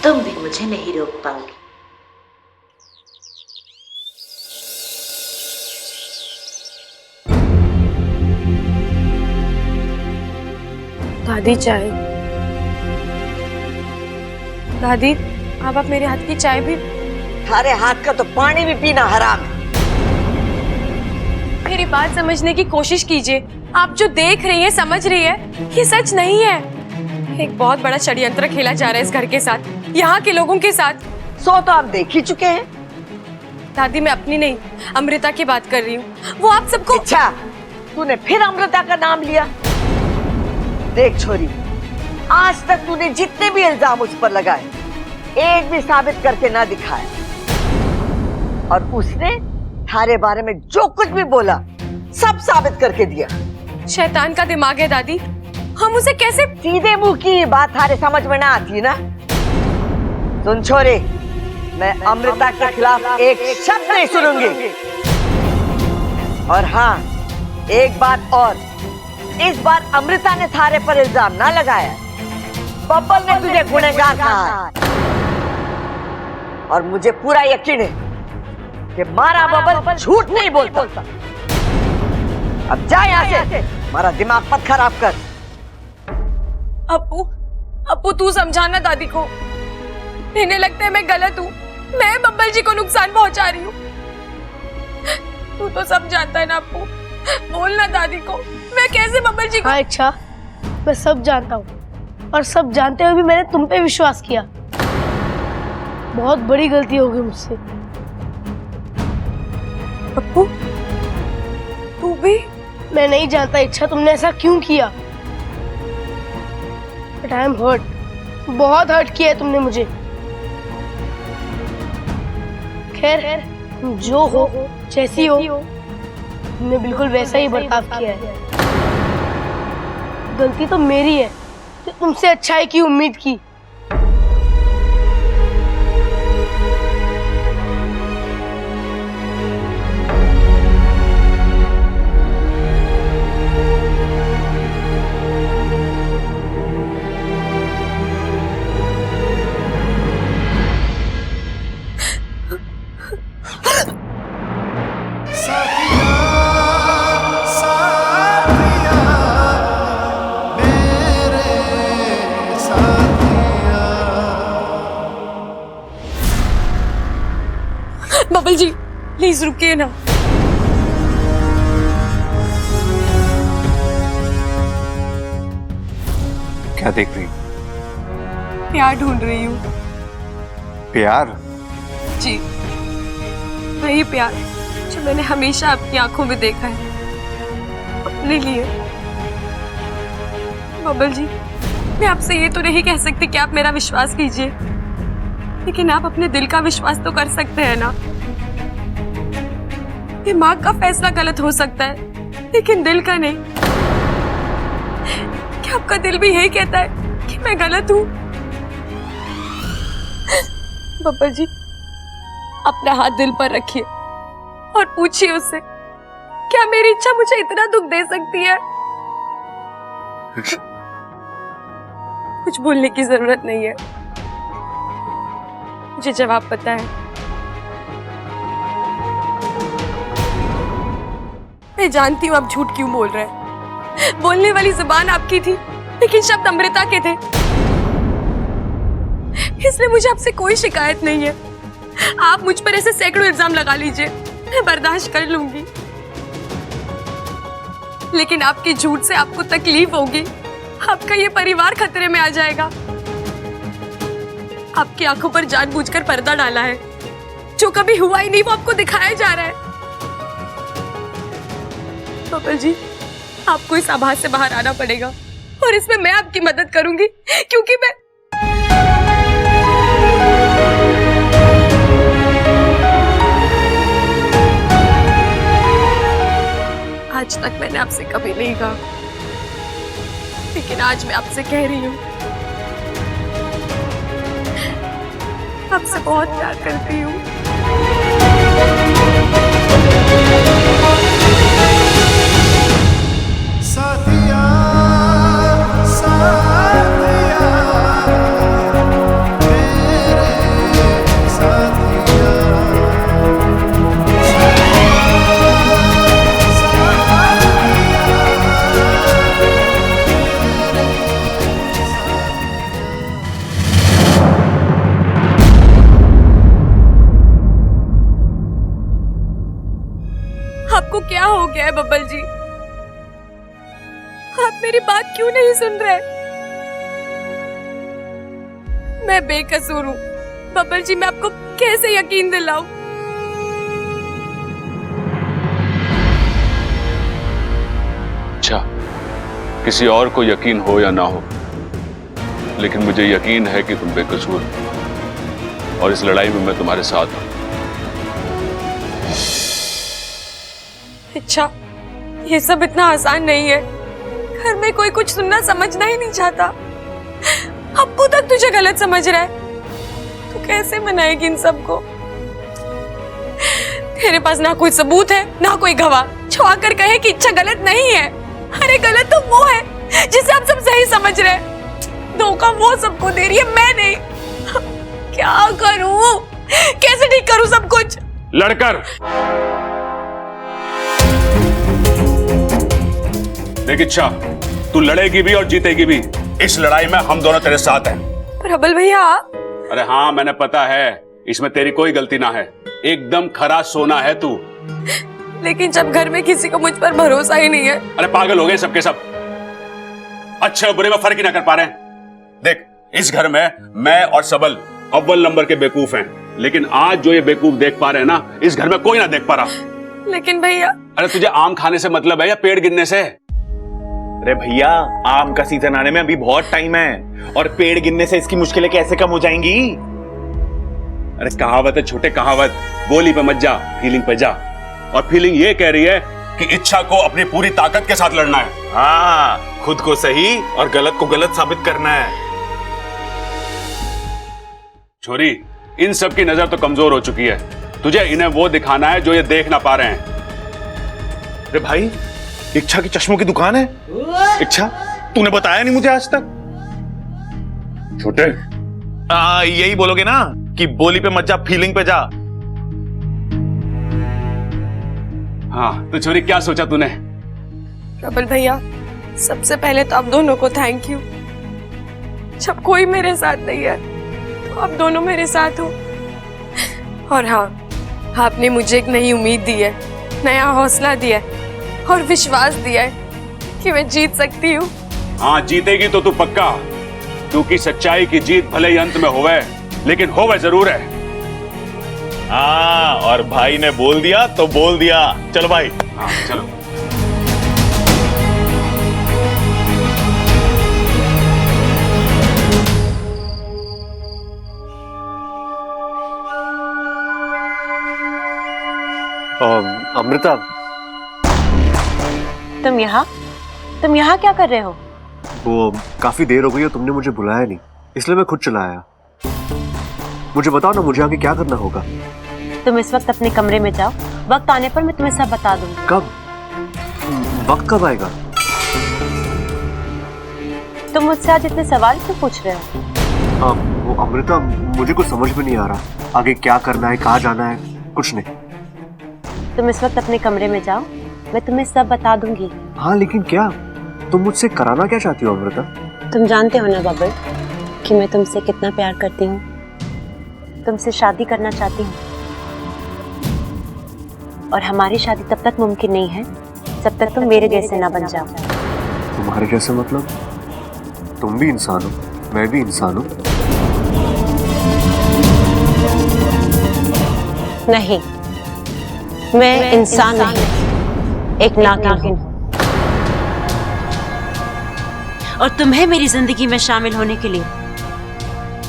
तुम भी मुझे नहीं रोक पाओगे। दादी, चाय। दादी, आप मेरे हाथ की चाय भी। थारे हाथ का तो पानी भी पीना हराम है। मेरी बात समझने की कोशिश कीजिए। आप जो देख रही हैं, समझ रही है, ये सच नहीं है। एक बहुत बड़ा षड्यंत्र खेला जा रहा है इस घर के साथ, यहाँ के लोगों के साथ। सो तो आप देख ही चुके हैं। दादी, मैं अपनी नहीं, अमृता की बात कर रही हूँ। वो आप सबको। अच्छा, तूने फिर अमृता का नाम लिया। देख छोरी, आज तक तूने जितने भी इल्जाम उस पर लगाए, एक भी साबित करके ना दिखाया। और उसने थारे बारे में जो कुछ भी बोला, सब साबित करके दिया। शैतान का दिमाग है दादी, हम उसे कैसे। सीधे मुंह की बात थारे समझ में ना आती है ना। सुन छोरे, मैं अमृता के खिलाफ एक शब्द नहीं सुनूंगी। और हाँ, एक बात और, इस बार अमृता ने थारे पर इल्जाम ना लगाया, बब्बल ने तुझे गुनहगार कहा। और मुझे पूरा यकीन है कि मारा बब्बल झूठ नहीं बोलता। अब जा यहाँ से, हमारा दिमाग मत खराब कर। अप्पू तू समझाना दादी को। इन्हें लगता है मैं गलत हूँ, मैं बब्बल जी को नुकसान पहुंचा रही हूँ। तू तो सब जानता है ना अप्पू, बोलना दादी को, मैं कैसे बब्बल जी को। हाँ अच्छा, मैं सब जानता हूँ, और सब जानते हुए भी मैंने तुम पे विश्वास किया। बहुत बड़ी गलती हो गई मुझसे। अप्पू, तू भी? मैं नहीं जानता इच्छा तुमने ऐसा क्यों किया, बट आई एम हर्ट। बहुत हर्ट किया है तुमने मुझे। खैर, जो हो, जैसी हो, तुमने बिल्कुल वैसा ही बर्ताव किया है। गलती तो मेरी है, जो तुमसे अच्छाई की उम्मीद की। प्लीज रुकिए ना। क्या देख रही? प्यार ढूंढ रही हूँ। प्यार? जी, वही प्यार जो मैंने हमेशा आपकी आंखों में देखा है अपने लिए। बबल जी, मैं आपसे ये तो नहीं कह सकती कि आप मेरा विश्वास कीजिए, लेकिन आप अपने दिल का विश्वास तो कर सकते हैं ना। दिमाग का फैसला गलत हो सकता है, लेकिन दिल का नहीं। क्या आपका दिल भी यही कहता है कि मैं गलत हूँ? बब्बर जी, अपना हाथ दिल पर रखिए और पूछिए उससे, क्या मेरी इच्छा मुझे इतना दुख दे सकती है? कुछ बोलने की जरूरत नहीं है, मुझे जवाब पता है। मैं जानती हूँ आप झूठ क्यों बोल रहे हैं। बोलने वाली जुबान आपकी थी, लेकिन शब्द अमृता के थे, इसलिए मुझे आपसे कोई शिकायत नहीं है। आप मुझ पर ऐसे सैकड़ों इल्जाम लगा लीजिए, मैं बर्दाश्त कर लूंगी, लेकिन आपके झूठ से आपको तकलीफ होगी, आपका ये परिवार खतरे में आ जाएगा। आपकी आंखों पर जानबूझकर पर्दा डाला है, जो कभी हुआ ही नहीं वो आपको दिखाया जा रहा है। बबल जी, आपको इस आभास से बाहर आना पड़ेगा, और इसमें मैं आपकी मदद करूंगी, क्योंकि मैं आज तक मैंने आपसे कभी नहीं कहा, लेकिन आज मैं आपसे कह रही हूँ, आपसे बहुत प्यार करती हूँ। साथिया, साथिया, मेरे साथिया, आपको क्या हो गया है बब्बल जी? आप मेरी बात क्यों नहीं सुन रहे? मैं बेकसूर हूँ बब्बल जी, मैं आपको कैसे यकीन दिलाऊं? अच्छा, किसी और को यकीन हो या ना हो, लेकिन मुझे यकीन है कि तुम बेकसूर हो, और इस लड़ाई में मैं तुम्हारे साथ हूं। अच्छा, ये सब इतना आसान नहीं है। घर में कोई कुछ सुनना समझना ही नहीं चाहता। अब्बू तक तुझे गलत समझ रहा है, तू कैसे मनाएगी इन सबको? तेरे पास ना कोई सबूत है, ना कोई गवाह जो आकर कहे कि इच्छा गलत नहीं है। अरे गलत तो वो है जिसे आप सब सही समझ रहे हैं। धोखा वो सबको दे रही है, मैं नहीं। क्या करूं? कैसे ठीक करूं सब कुछ? लड़कर देख इच्छा, तू लड़ेगी भी और जीतेगी भी। इस लड़ाई में हम दोनों तेरे साथ हैं। पर अबल भैया, अरे हाँ, मैंने पता है, इसमें तेरी कोई गलती ना है। एकदम खरा सोना है तू। लेकिन जब घर में किसी को मुझ पर भरोसा ही नहीं है। अरे पागल हो गए सबके सब, अच्छे और बुरे में फर्क ही ना कर पा रहे हैं। देख, इस घर में मैं और सबल अव्वल नंबर के बेवकूफ हैं, लेकिन आज जो ये बेवकूफ देख पा रहे हैं ना, इस घर में कोई ना देख पा रहा। लेकिन भैया, अरे तुझे आम खाने से मतलब है या पेड़ गिरने से? अरे भैया, आम का सीजन आने में अभी बहुत टाइम है, और पेड़ गिरने से इसकी मुश्किलें कैसे कम हो जाएंगी? अरे कहावत है छोटे, कहावत, गोली पे मत जा, फीलिंग पे जा। और फीलिंग ये कह रही है कि इच्छा को अपनी पूरी ताकत के साथ लड़ना है। हाँ, खुद को सही और गलत को गलत साबित करना है। छोरी, इन सब की नजर तो कमजोर हो चुकी है, तुझे इन्हें वो दिखाना है जो ये देख ना पा रहे हैं। अरे भाई, इच्छा की चश्मों की दुकान है। इच्छा, तूने बताया नहीं मुझे आज तक। छोटे, यही बोलोगे ना कि बोली पे मत जा, फीलिंग पे जा। हाँ, तो छोरी क्या सोचा तूने? प्रबल भैया, सबसे पहले तो आप दोनों को थैंक यू। जब कोई मेरे साथ नहीं है तो आप दोनों मेरे साथ हो। और हाँ, आपने मुझे एक नई उम्मीद दी है, नया हौसला दिया है और विश्वास दिया है कि मैं जीत सकती हूँ। हाँ, जीतेगी तो तू पक्का, क्योंकि सच्चाई की जीत भले ही अंत में होवे, लेकिन होवे जरूर है। हाँ, और भाई ने बोल दिया तो बोल दिया। चलो भाई। हाँ चलो। अमृता, तुम यहाँ क्या कर रहे हो? वो काफी देर हो गई और तुमने मुझे बुलाया नहीं, इसलिए मैं खुद चला आया। मुझे बताओ ना, मुझे आगे क्या करना होगा? तुम इस वक्त अपने कमरे में जाओ, वक्त आने पर मैं तुम्हें सब बता दूंगी। कब? वक्त कब आएगा? तुम मुझसे आज इतने सवाल क्यों पूछ रहे हो? वो अमृता, मुझे कुछ समझ में नहीं आ रहा। आगे क्या करना है, कहाँ जाना है, कुछ नहीं। तुम इस वक्त अपने कमरे में जाओ, मैं तुम्हें सब बता दूंगी। हाँ, लेकिन क्या? तुम मुझसे कराना क्या चाहती हो अमृता? तुम जानते हो ना बबल कि मैं तुमसे कितना प्यार करती हूँ। तुमसे शादी करना चाहती हूँ और हमारी शादी तब तक मुमकिन नहीं है जब तक तुम मेरे जैसे ना बन जाओ। तुम्हारे जैसे मतलब? तुम भी इंसान हो, मैं भी इंसान हूँ। नहीं, मैं इंसान नहीं, एक नागिन हूँ और तुम्हें मेरी जिंदगी में शामिल होने के लिए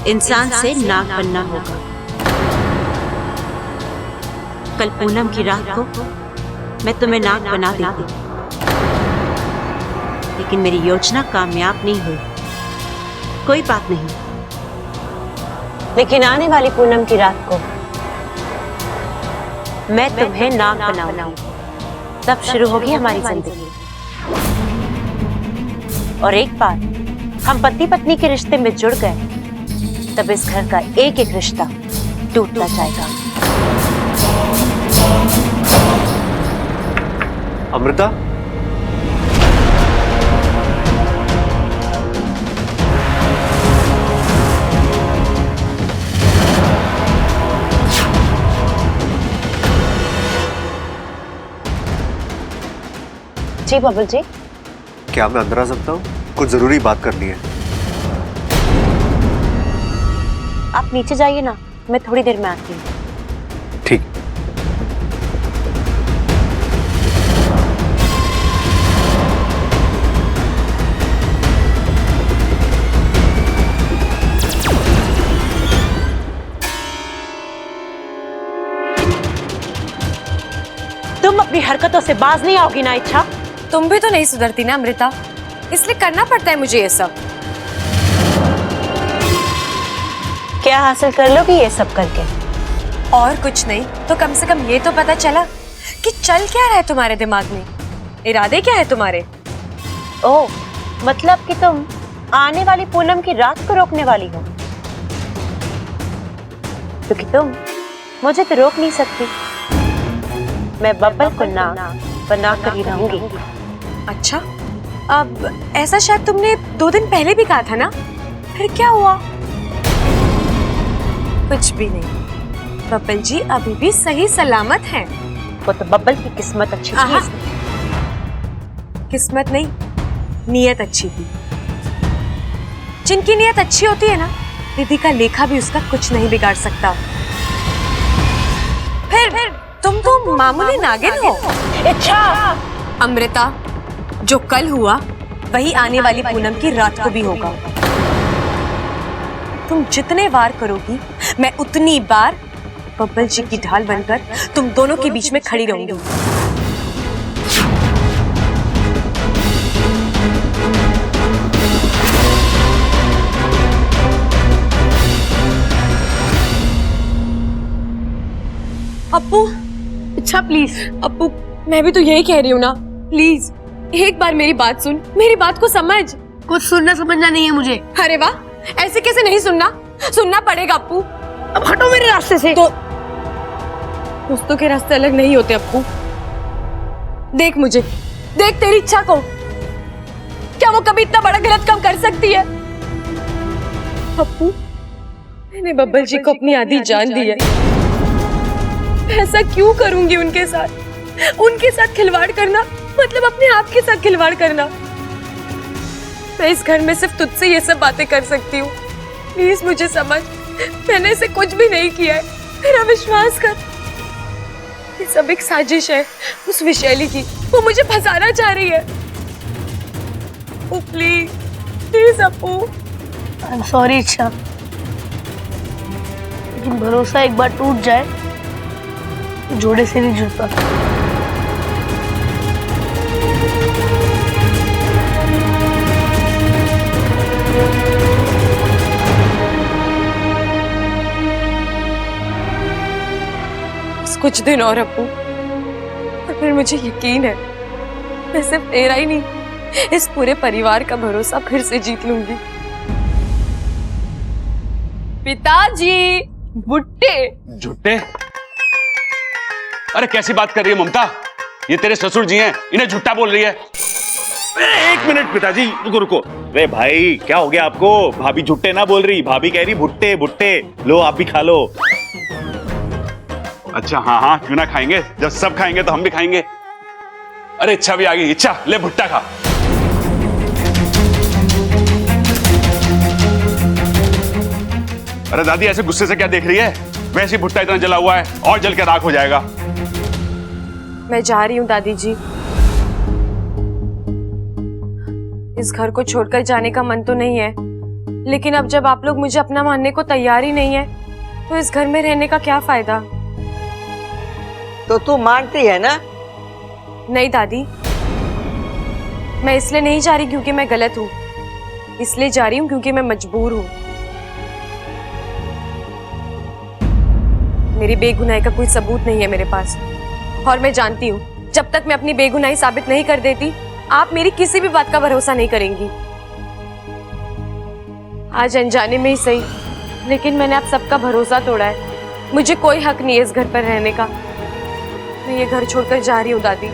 इंसान से नाग बनना होगा। कल पूनम की रात को मैं तुम्हें नाग बना देती, लेकिन मेरी योजना कामयाब नहीं हुई। कोई बात नहीं, लेकिन आने वाली पूनम की रात को मैं तुम्हें नाग बनाऊंगी, तब शुरू होगी हमारी जिंदगी। और एक बार हम पति पत्नी के रिश्ते में जुड़ गए, तब इस घर का एक एक रिश्ता टूटता जाएगा। अमृता, जी बबल जी। क्या मैं अंदर आ सकता हूँ? कुछ जरूरी बात करनी है। आप नीचे जाइए ना, मैं थोड़ी देर में आती हूँ। ठीक। तुम अपनी हरकतों से बाज नहीं आओगी ना इच्छा? तुम भी तो नहीं सुधरती ना अमृता, इसलिए करना पड़ता है मुझे ये सब। क्या हासिल कर लोगी ये सब करके? और कुछ नहीं तो कम से कम ये तो पता चला कि चल क्या रहा है तुम्हारे दिमाग में, इरादे क्या है तुम्हारे। ओह, मतलब कि तुम आने वाली पूनम की रात को रोकने वाली हो, क्योंकि तुम मुझे तो रोक नहीं सकती। मैं बब्बल को नाग बना कर ही रहूंगी। अच्छा, अब ऐसा शायद तुमने 2 दिन पहले भी कहा था ना, फिर क्या हुआ? कुछ भी नहीं, बब्बल जी अभी भी सही सलामत हैं। वो तो बब्बल की किस्मत अच्छी थी। किस्मत नहीं, नियत अच्छी थी। जिनकी नियत अच्छी होती है ना, विधि का लेखा भी उसका कुछ नहीं बिगाड़ सकता। फिर तुम तो मामूली नागिन हो। अच्छा अमृता, जो कल हुआ वही आने वाली पूनम की रात को भी होगा। तुम जितने वार करोगी, मैं उतनी बार बब्बल जी की ढाल बनकर तुम दोनों के बीच में खड़ी रहूंगी। अप्पू, अच्छा प्लीज। अप्पू, मैं भी तो यही कह रही हूँ ना, प्लीज एक बार मेरी बात सुन, मेरी बात को समझ। कुछ सुनना समझना नहीं है मुझे। अरे वाह, ऐसे कैसे नहीं सुनना? सुनना पड़ेगा अप्पू। अब हटो मेरे रास्ते से। तो दोस्तों के रास्ते अलग नहीं होते अप्पू। देख मुझे, देख तेरी इच्छा को, क्या वो कभी इतना बड़ा गलत काम कर सकती है? अप्पू, मैंने बब्बल जी को अपनी आधी जान दी है, ऐसा क्यों करूंगी उनके साथ खिलवाड़ करना मतलब अपने आप के साथ खिलवाड़ करना। मैं इस घर में सिर्फ तुझसे ये सब बातें कर सकती हूँ। प्लीज मुझे समझ, मैंने इसे कुछ भी नहीं किया है, मेरा विश्वास कर। ये सब एक साजिश है उस विशैली की, वो मुझे फंसाना चाह रही है। Please Apu. I am sorry Ichha, लेकिन भरोसा एक बार टूट जाए तो जोड़े से नहीं जुड़ता। बस कुछ दिन और अपू, और फिर मुझे यकीन है मैं सिर्फ तेरा ही नहीं, इस पूरे परिवार का भरोसा फिर से जीत लूंगी। पिताजी, भुट्टे। झुट्टे? अरे कैसी बात कर रही है ममता, ये तेरे ससुर जी हैं, इन्हें झुट्टा बोल रही है। एक मिनट पिताजी, रुको रुको। अरे भाई क्या हो गया आपको? भाभी झुट्टे ना बोल रही, भाभी कह रही भुट्टे भुट्टे। लो आप भी खा लो। अच्छा हाँ, क्यों ना खाएंगे, जब सब खाएंगे तो हम भी खाएंगे। अरे इच्छा भी आ गई, इच्छा ले भुट्टा खा। अरे दादी ऐसे गुस्से से क्या देख रही है? वैसे ही भुट्टा इतना जला हुआ है और जल के राख हो जाएगा। मैं जा रही हूँ दादी जी। इस घर को छोड़कर जाने का मन तो नहीं है, लेकिन अब जब आप लोग मुझे अपना मानने को तैयार ही नहीं है तो इस घर में रहने का क्या फायदा। तो तू मानती है ना? नहीं दादी, मैं इसलिए नहीं जा रही क्योंकि मैं गलत हूँ, इसलिए जा रही हूँ क्योंकि मैं मजबूर हूँ। मेरी बेगुनाही का कोई सबूत नहीं है मेरे पास, और मैं जानती हूँ जब तक मैं अपनी बेगुनाही साबित नहीं कर देती आप मेरी किसी भी बात का भरोसा नहीं करेंगी। आज अनजाने में ही सही, लेकिन मैंने आप सबका भरोसा तोड़ा है। मुझे कोई हक नहीं है इस घर पर रहने का। मैं ये घर छोड़कर जा रही हूँ दादी।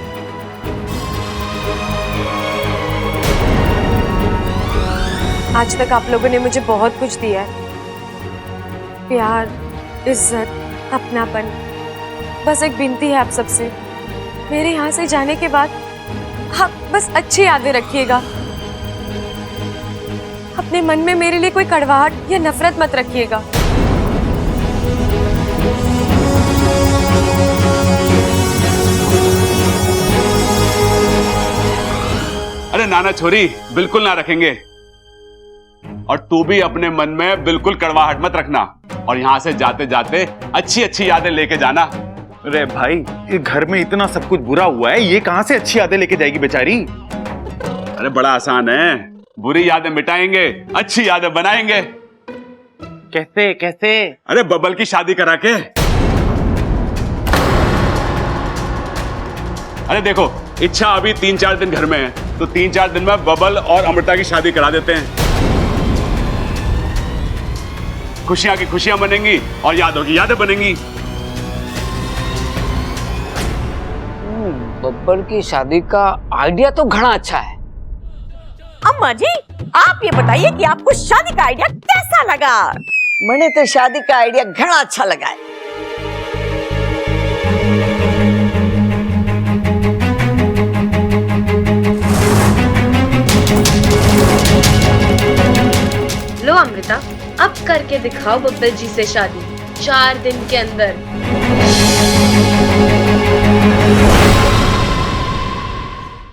आज तक आप लोगों ने मुझे बहुत कुछ दिया है, प्यार, इज्जत, अपनापन। बस एक विनती है आप सबसे, मेरे यहाँ से जाने के बाद आप बस अच्छी यादें रखिएगा। अपने मन में मेरे लिए कोई कड़वाहट या नफरत मत रखिएगा। अरे नाना छोरी, बिल्कुल ना रखेंगे। और तू भी अपने मन में बिल्कुल कड़वाहट मत रखना, और यहाँ से जाते जाते अच्छी अच्छी यादें लेके जाना। अरे भाई, ये घर में इतना सब कुछ बुरा हुआ है, ये कहां से अच्छी यादें लेके जाएगी बेचारी? अरे बड़ा आसान है, बुरी यादें मिटाएंगे, अच्छी यादें बनाएंगे। कैसे कैसे? अरे बबल की शादी करा के। अरे देखो, इच्छा अभी 3-4 दिन घर में है, तो 3-4 दिन में बबल और अमृता की शादी करा देते हैं। खुशियां की खुशियां बनेंगी और यादों की यादें बनेंगी। बब्बर की शादी का आइडिया तो घना अच्छा है। अम्मा जी, आप ये बताइए कि आपको शादी का आइडिया कैसा लगा? मैंने तो शादी का आइडिया घना अच्छा लगा है। लो अमृता, अब करके दिखाओ बब्बर जी से शादी 4 दिन के अंदर।